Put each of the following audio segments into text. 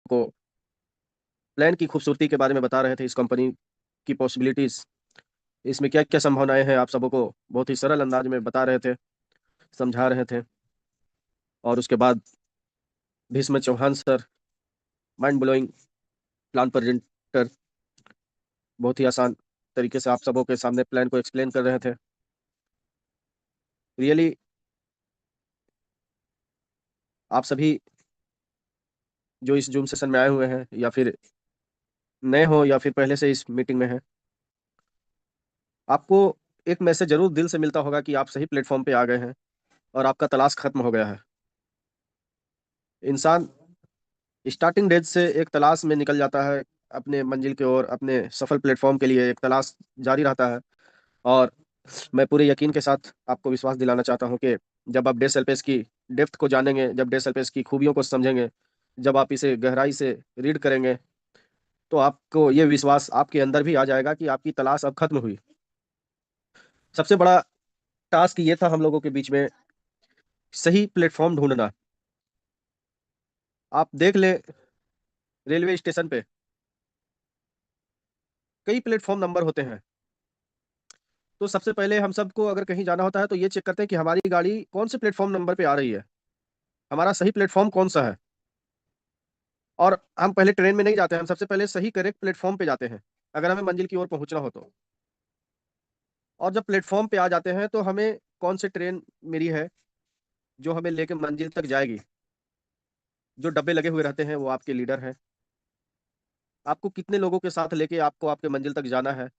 को प्लान की खूबसूरती के बारे में बता रहे थे, इस कंपनी की पॉसिबिलिटीज़, इसमें क्या-क्या संभावनाएँ हैं, आप सबों को बहुत ही सरल अंदाज में बता रहे थे, समझा रहे थे। और उसके बाद Bhishma Chauhan sir, mind blowing plan presenter, बहुत ही आसान तरीके से आप सबों के सामने प्लान को एक्सप्लेन कर रहे थे। रियली आप सभी जो इस ज़ूम सेशन में आए हुए हैं या फिर नए हो या फिर पहले से इस मीटिंग में हैं, आपको एक मैसेज ज़रूर दिल से मिलता होगा कि आप सही प्लेटफ़ॉर्म पे आ गए हैं और आपका तलाश खत्म हो गया है। इंसान स्टार्टिंग डेज से एक तलाश में निकल जाता है, अपने मंजिल की ओर, अपने सफल प्लेटफ़ॉर्म के लिए एक तलाश जारी रहता है। और मैं पूरे यकीन के साथ आपको विश्वास दिलाना चाहता हूँ कि जब आप डेसएलपीएस की डेप्थ को जानेंगे, जब डेसएलपीएस की खूबियों को समझेंगे, जब आप इसे गहराई से रीड करेंगे, तो आपको ये विश्वास आपके अंदर भी आ जाएगा कि आपकी तलाश अब खत्म हुई। सबसे बड़ा टास्क ये था हम लोगों के बीच में, सही प्लेटफ़ॉर्म ढूँढना। आप देख लें रेलवे स्टेशन पे कई प्लेटफ़ॉर्म नंबर होते हैं। तो सबसे पहले हम सबको अगर कहीं जाना होता है तो ये चेक करते हैं कि हमारी गाड़ी कौन से प्लेटफ़ॉर्म नंबर पे आ रही है, हमारा सही प्लेटफ़ॉर्म कौन-सा है। और हम पहले ट्रेन में नहीं जाते हैं, हम सबसे पहले सही करेक्ट प्लेटफ़ॉर्म पे जाते हैं, अगर हमें मंज़िल की ओर पहुँचना हो तो। और जब प्लेटफ़ॉर्म पे आ जाते हैं तो हमें कौन सी ट्रेन मिली है, जो हमें लेके मंज़िल तक जाएगी। जो डब्बे लगे हुए रहते हैं वो आपके लीडर हैं। आपको कितने लोगों के साथ लेके आपको आपके मंज़िल तक जाना है,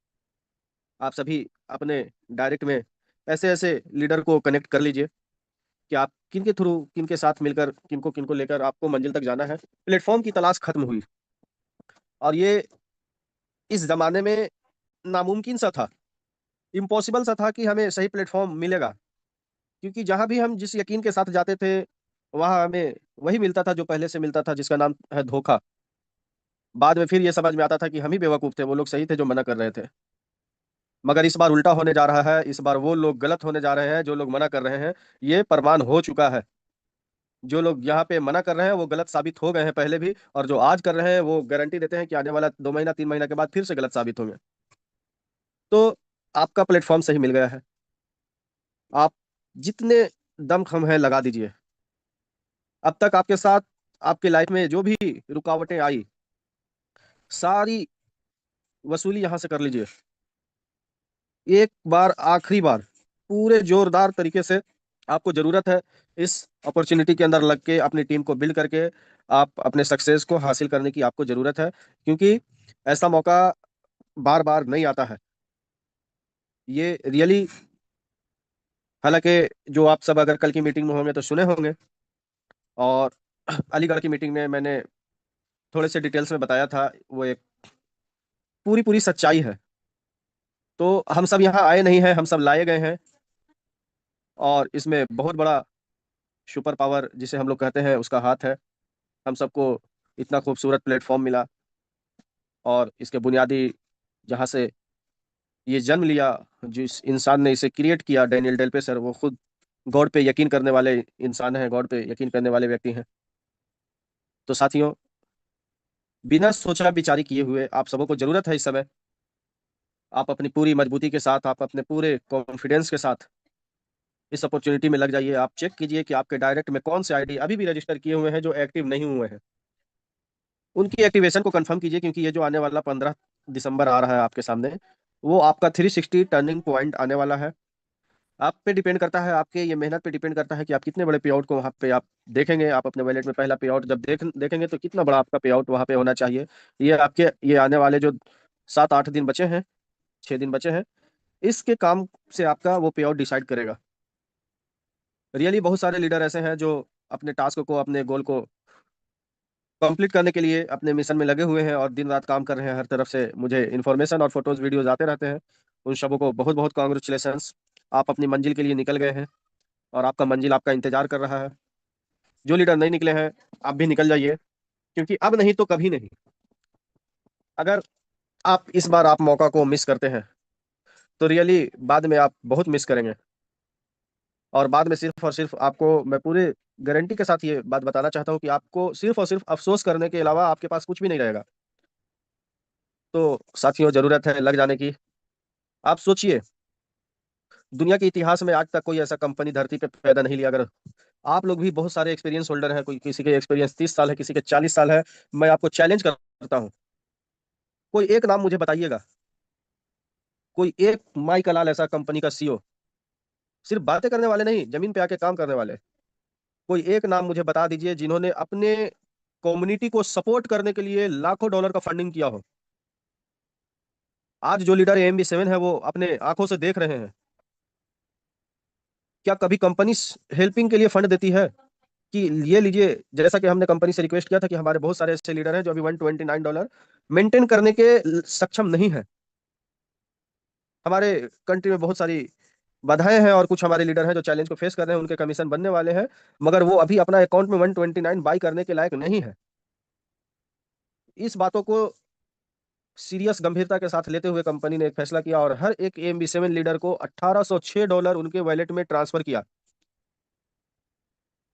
आप सभी अपने डायरेक्ट में ऐसे-ऐसे लीडर को कनेक्ट कर लीजिए कि आप किनके थ्रू, किनके साथ मिलकर, किनको-किनको लेकर आपको मंज़िल तक जाना है। प्लेटफ़ॉर्म की तलाश खत्म हुई और ये इस ज़माने में नामुमकिन सा था, इम्पॉसिबल सा था कि हमें सही प्लेटफ़ॉर्म मिलेगा। क्योंकि जहाँ भी हम जिस यकीन के साथ जाते थे, वहाँ हमें वही मिलता था जो पहले से मिलता था, जिसका नाम है धोखा। बाद में फिर ये समझ में आता था कि हम ही बेवकूफ़ थे, वो लोग सही थे जो मना कर रहे थे। मगर इस बार उल्टा होने जा रहा है, इस बार वो लोग गलत होने जा रहे हैं जो लोग मना कर रहे हैं, ये प्रमाण हो चुका है। जो लोग यहाँ पे मना कर रहे हैं, वो गलत साबित हो गए हैं पहले भी, और जो आज कर रहे हैं, वो गारंटी देते हैं कि आने वाला 2 महीना, 3 महीना के बाद फिर से गलत साबित होंगे। तो आपका प्लेटफ़ॉर्म सही मिल गया है। आप जितने दमख़म हैं लगा दीजिए। अब तक आपके साथ आपकी लाइफ़ में जो भी रुकावटें आई, सारी वसूली यहाँ से कर लीजिए। एक बार, आखिरी बार, पूरे ज़ोरदार तरीके से आपको ज़रूरत है इस अपॉर्च्युनिटी के अंदर लग के अपनी टीम को बिल्ड करके आप अपने सक्सेस को हासिल करने की आपको ज़रूरत है, क्योंकि ऐसा मौका बार-बार नहीं आता है। ये रियली, हालाँकि जो आप सब अगर कल की मीटिंग में होंगे तो सुने होंगे, और अलीगढ़ की मीटिंग में मैंने थोड़े से डिटेल्स में बताया था, वो एक पूरी-पूरी सच्चाई है। तो हम सब यहाँ आए नहीं हैं, हम सब लाए गए हैं, और इसमें बहुत बड़ा सुपर पावर जिसे हम लोग कहते हैं उसका हाथ है। हम सबको इतना खूबसूरत प्लेटफ़ॉर्म मिला, और इसके बुनियादी जहाँ से ये जन्म लिया, जिस इंसान ने इसे क्रिएट किया, डैनियल डेल पे सर, वो खुद गॉड पे यकीन करने वाले इंसान हैं, गॉड पे यकीन करने वाले व्यक्ति हैं। तो साथियों, बिना सोचा-विचारी किए हुए आप सबों को ज़रूरत है इस समय, आप अपनी पूरी मजबूती के साथ, आप अपने पूरे कॉन्फिडेंस के साथ इस अपॉर्च्युनिटी में लग जाइए। आप चेक कीजिए कि आपके डायरेक्ट में कौन से आईडी अभी भी रजिस्टर किए हुए हैं जो एक्टिव नहीं हुए हैं। उनकी एक्टिवेशन को कंफर्म कीजिए, क्योंकि ये जो आने वाला 15 दिसंबर आ रहा है आपके सामने, वो आपका 360 टर्निंग पॉइंट आने वाला है। आप पे डिपेंड करता है, आपके ये मेहनत पे डिपेंड करता है कि आप कितने बड़े पेआउट को वहाँ पे आप देखेंगे। आप अपने वॉलेट में पहला पेआउट जब देखेंगे तो कितना बड़ा आपका पेआउट वहाँ पे होना चाहिए। ये आने वाले जो 7-8 दिन बचे हैं, 6 दिन बचे हैं, इसके काम से आपका वो पेआउट डिसाइड करेगा। रियली बहुत सारे लीडर ऐसे हैं जो अपने टास्क को, अपने गोल को कंप्लीट करने के लिए अपने मिशन में लगे हुए हैं और दिन-रात काम कर रहे हैं। हर तरफ से मुझे इन्फॉर्मेशन और फ़ोटोज़, वीडियोज़ आते रहते हैं। उन सबों को बहुत-बहुत कांग्रेचुलेशंस। आप अपनी मंज़िल के लिए निकल गए हैं, और आपका मंज़िल आपका इंतज़ार कर रहा है। जो लीडर नहीं निकले हैं, आप भी निकल जाइए, क्योंकि अब नहीं तो कभी नहीं। अगर आप इस बार आप मौका को मिस करते हैं, तो रियली बाद में आप बहुत मिस करेंगे, और बाद में सिर्फ़ और सिर्फ़ आपको मैं पूरे गारंटी के साथ ये बात बताना चाहता हूँ कि आपको सिर्फ और सिर्फ अफसोस करने के अलावा आपके पास कुछ भी नहीं रहेगा। तो साथियों, जरूरत है लग जाने की। आप सोचिए, दुनिया के इतिहास में आज तक कोई ऐसा कंपनी धरती पे पैदा नहीं लिया। अगर आप लोग भी बहुत सारे एक्सपीरियंस होल्डर हैं, कोई किसी के एक्सपीरियंस 30 साल है, किसी के 40 साल है, मैं आपको चैलेंज करता हूँ, कोई एक नाम मुझे बताइएगा, कोई एक माई कलाल ऐसा कंपनी का सीईओ, सिर्फ बातें करने वाले नहीं, जमीन पे आके काम करने वाले, कोई एक नाम मुझे बता दीजिए जिन्होंने अपने कम्युनिटी को सपोर्ट करने के लिए लाखों डॉलर का फंडिंग किया हो। आज जो लीडर AMB7 है वो अपने आंखों से देख रहे हैं। क्या कभी कंपनी हेल्पिंग के लिए फंड देती है कि ये लीजिए? जैसा कि हमने कंपनी से रिक्वेस्ट किया था कि हमारे बहुत सारे ऐसे लीडर हैं जो अभी $129 मेंटेन करने के सक्षम नहीं है। हमारे कंट्री में बहुत सारी बाधाएं हैं और कुछ हमारे लीडर हैं जो चैलेंज को फेस कर रहे हैं, उनके कमीशन बनने वाले हैं, मगर वो अभी अपना अकाउंट में 129 बाई करने के लायक नहीं है। इस बातों को सीरियस गंभीरता के साथ लेते हुए कंपनी ने एक फैसला किया और हर एक AMB7 लीडर को $1806 उनके वॉलेट में ट्रांसफर किया।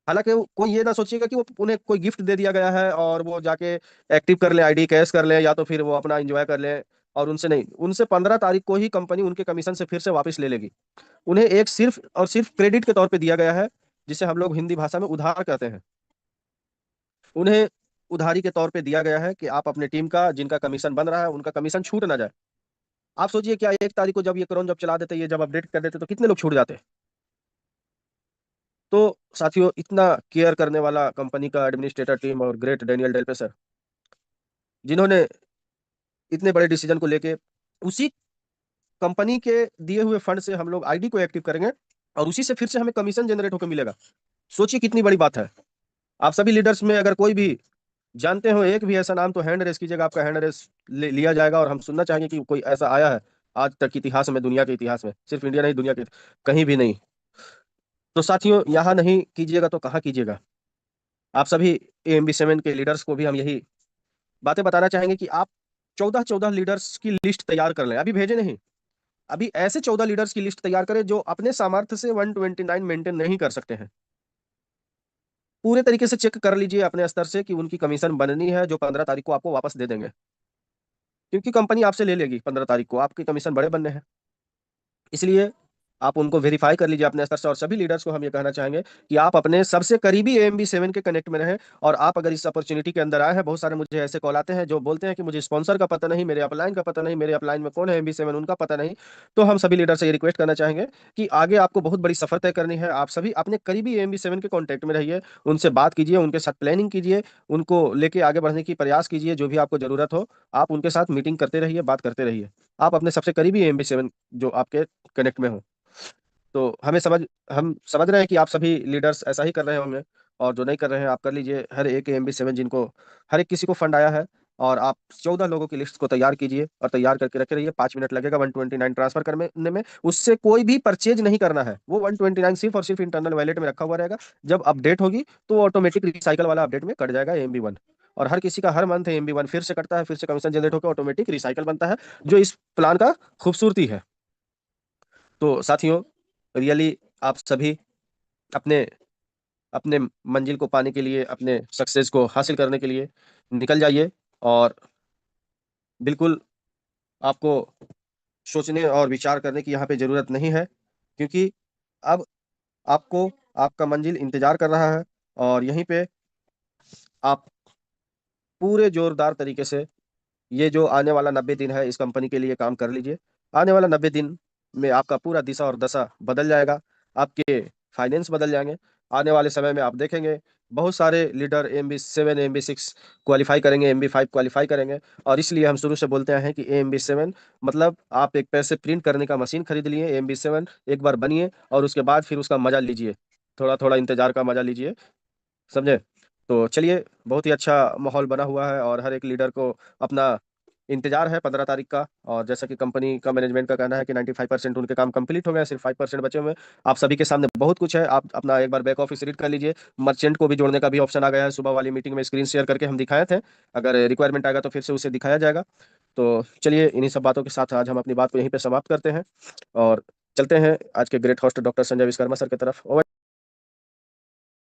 हालांकि कोई ये ना सोचिएगा कि वो उन्हें कोई गिफ्ट दे दिया गया है और वो जाके एक्टिव कर ले, आईडी कैश कर ले, या तो फिर वो अपना एंजॉय कर ले। और उनसे नहीं, उनसे 15 तारीख को ही कंपनी उनके कमीशन से फिर से वापस ले लेगी। उन्हें एक सिर्फ और सिर्फ क्रेडिट के तौर पे दिया गया है, जिसे हम लोग हिंदी भाषा में उधार कहते हैं। उन्हें उधारी के तौर पे दिया गया है कि आप अपने टीम का जिनका कमीशन बन रहा है उनका कमीशन छूट ना जाए। आप सोचिए, क्या 1 तारीख को जब ये क्रोन जब चला देते, ये जब अपडेट कर देते, तो कितने लोग छूट जाते? तो साथियों, इतना केयर करने वाला कंपनी का एडमिनिस्ट्रेटर टीम और ग्रेट डेनियल डेल पेसर, जिन्होंने इतने बड़े डिसीजन को लेके उसी कंपनी के दिए हुए फंड से हम लोग आईडी को एक्टिव करेंगे और उसी से फिर से हमें कमीशन जनरेट होकर मिलेगा। सोचिए कितनी बड़ी बात है। आप सभी लीडर्स में अगर कोई भी जानते हो एक भी ऐसा नाम, तो हैंड रेस कीजिएगा, आपका हैंड रेस लिया जाएगा और हम सुनना चाहेंगे कि कोई ऐसा आया है आज तक इतिहास में, दुनिया के इतिहास में, सिर्फ इंडिया नहीं, दुनिया के कहीं भी नहीं। तो साथियों, यहाँ नहीं कीजिएगा तो कहाँ कीजिएगा? आप सभी AMB7 के लीडर्स को भी हम यही बातें बताना चाहेंगे कि आप 14-14 लीडर्स की लिस्ट तैयार कर लें, अभी भेजे नहीं, अभी ऐसे 14 लीडर्स की लिस्ट तैयार करें जो अपने सामर्थ्य से 129 मेंटेन नहीं कर सकते हैं। पूरे तरीके से चेक कर लीजिए अपने स्तर से कि उनकी कमीशन बननी है, जो 15 तारीख को आपको वापस दे देंगे, क्योंकि कंपनी आपसे ले लेगी 15 तारीख को, आपके कमीशन बड़े बनने हैं। इसलिए आप उनको वेरीफाई कर लीजिए अपने स्तर से। और सभी लीडर्स को हम ये कहना चाहेंगे कि आप अपने सबसे करीबी AMB7 के कनेक्ट में रहें। और आप अगर इस अपॉर्चुनिटी के अंदर आए हैं, बहुत सारे मुझे ऐसे कॉल आते हैं जो बोलते हैं कि मुझे स्पॉन्सर का पता नहीं, मेरे अपलाइन का पता नहीं, मेरे अपलाइन में कौन है AMB7 उनका पता नहीं। तो हम सभी लीडर से ये रिक्वेस्ट करना चाहेंगे कि आगे आपको बहुत बड़ी सफर तय करनी है, आप सभी अपने करीबी AMB7 के कॉन्टैक्ट में रहिए, उनसे बात कीजिए, उनके साथ प्लानिंग कीजिए, उनको लेके आगे बढ़ने की प्रयास कीजिए। जो भी आपको जरूरत हो, आप उनके साथ मीटिंग करते रहिए, बात करते रहिए। आप अपने सबसे करीबी AMB7 जो आपके कनेक्ट में हो, तो हम समझ रहे हैं कि आप सभी लीडर्स ऐसा ही कर रहे होंगे। और जो नहीं कर रहे हैं, आप कर लीजिए। हर एक AMB7 जिनको, हर एक किसी को फंड आया है, और आप 14 लोगों की लिस्ट को तैयार कीजिए और तैयार करके रखे रहिए। 5 मिनट लगेगा 129 ट्रांसफर करने में, उससे कोई भी परचेज नहीं करना है। वो 129 सिर्फ और सिर्फ इंटरनल वैलेट में रखा हुआ रहेगा। जब अपडेट होगी तो वो ऑटोमेटिक रिसाइकल वाला अपडेट में कट जाएगा AMB1। और हर किसी का हर मंथ AMB1 फिर से कटता है, फिर से कमीशन जनरेट होकर ऑटोमेटिक रिसाइकल बनता है, जो इस प्लान का खूबसूरती है। तो साथियों, रियली आप सभी अपने अपने मंजिल को पाने के लिए, अपने सक्सेस को हासिल करने के लिए निकल जाइए। और बिल्कुल आपको सोचने और विचार करने की यहाँ पे जरूरत नहीं है, क्योंकि अब आपको आपका मंजिल इंतजार कर रहा है। और यहीं पे आप पूरे जोरदार तरीके से ये जो आने वाला 90 दिन है, इस कंपनी के लिए काम कर लीजिए। आने वाला 90 दिन में आपका पूरा दिशा और दशा बदल जाएगा, आपके फाइनेंस बदल जाएंगे। आने वाले समय में आप देखेंगे बहुत सारे लीडर AMB7 AMB6 क्वालिफाई करेंगे, AMB5 क्वालिफाई करेंगे। और इसलिए हम शुरू से बोलते हैं कि AMB7 मतलब आप एक पैसे प्रिंट करने का मशीन खरीद लिए, AMB7 एक बार बनिए और उसके बाद फिर उसका मजा लीजिए, थोड़ा थोड़ा इंतजार का मजा लीजिए, समझे? तो चलिए, बहुत ही अच्छा माहौल बना हुआ है और हर एक लीडर को अपना इंतजार है 15 तारीख का। और जैसा कि कंपनी का मैनेजमेंट का कहना है कि 95% उनके काम कंप्लीट हो गए हैं, सिर्फ 5% बचे हुए हैं। आप सभी के सामने बहुत कुछ है, आप अपना एक बार बैक ऑफिस रीड कर लीजिए। मर्चेंट को भी जोड़ने का भी ऑप्शन आ गया है, सुबह वाली मीटिंग में स्क्रीन शेयर करके हम दिखाए थे। अगर रिक्वायरमेंट आएगा तो फिर से उसे दिखाया जाएगा। तो चलिए, इन्हीं सब बातों के साथ आज हम अपनी बात को यहीं पे समाप्त करते हैं और चलते हैं आज के great host doctor Sanjay Vishwakarma sir की तरफ।